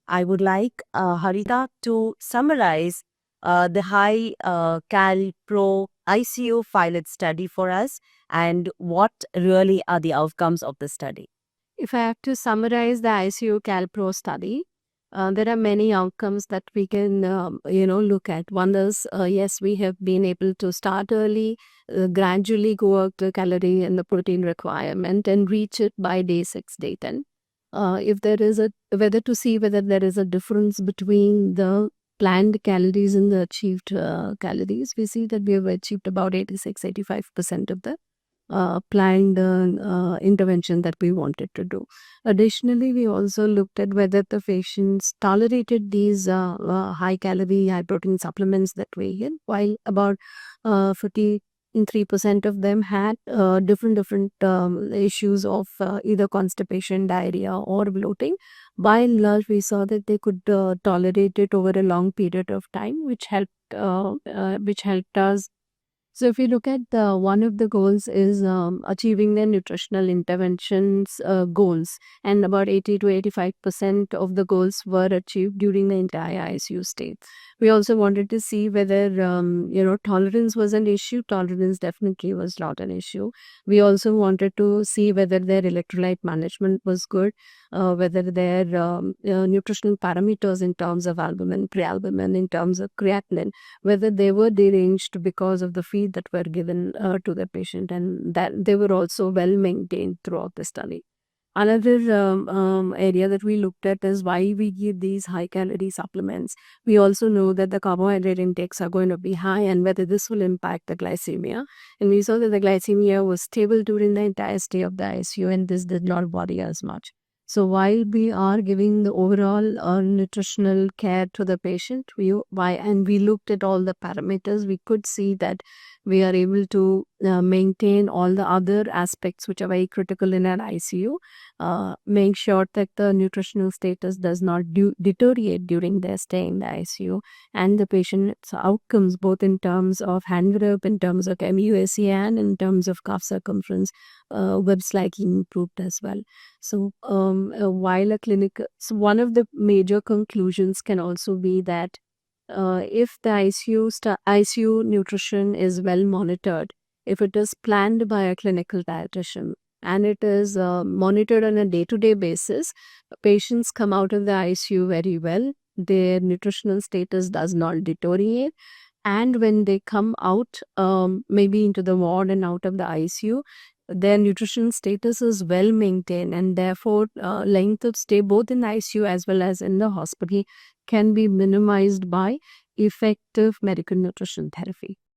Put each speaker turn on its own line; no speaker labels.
I would like Harita to summarize the High Cal Pro ICU pilot study for us and what really are the outcomes of the study.
If I have to summarize the ICU CalPro study, there are many outcomes that we can, look at. One is, yes, we have been able to start early, gradually go up the calorie and the protein requirement and reach it by day 6, day 10. If there is whether to see whether there is a difference between the planned calories and the achieved calories, we see that we have achieved about 86-85% of the planned intervention that we wanted to do. Additionally, we also looked at whether the patients tolerated these high calorie, high protein supplements that we had, while about 53% of them had different issues of either constipation, diarrhea, or bloating. By and large, we saw that they could tolerate it over a long period of time, which helped us. So, if you look at one of the goals is achieving the nutritional interventions goals, and about 80 to 85% of the goals were achieved during the entire ICU stay. We also wanted to see whether tolerance was an issue. Tolerance definitely was not an issue. We also wanted to see whether their electrolyte management was good, whether their nutritional parameters in terms of albumin, prealbumin, in terms of creatinine, whether they were deranged because of the feed that were given to the patient, and that they were also well maintained throughout the study. Another area that we looked at is why we give these high calorie supplements. We also know that the carbohydrate intakes are going to be high and whether this will impact the glycemia. And we saw that the glycemia was stable during the entire stay of the ICU, and this did not worry us much. So while we are giving the overall nutritional care to the patient, we looked at all the parameters, we could see that we are able to maintain all the other aspects which are very critical in an ICU. Make sure that the nutritional status does not deteriorate during their stay in the ICU, and the patient's outcomes, both in terms of hand grip, in terms of MUSE, and in terms of cuff circumference, were slightly improved as well. So, so one of the major conclusions can also be that if the ICU nutrition is well monitored, if it is planned by a clinical dietitian, and it is monitored on a day-to-day basis, patients come out of the ICU very well. Their nutritional status does not deteriorate. And when they come out, maybe into the ward and out of the ICU, their nutrition status is well maintained, and therefore length of stay both in the ICU as well as in the hospital can be minimized by effective medical nutrition therapy.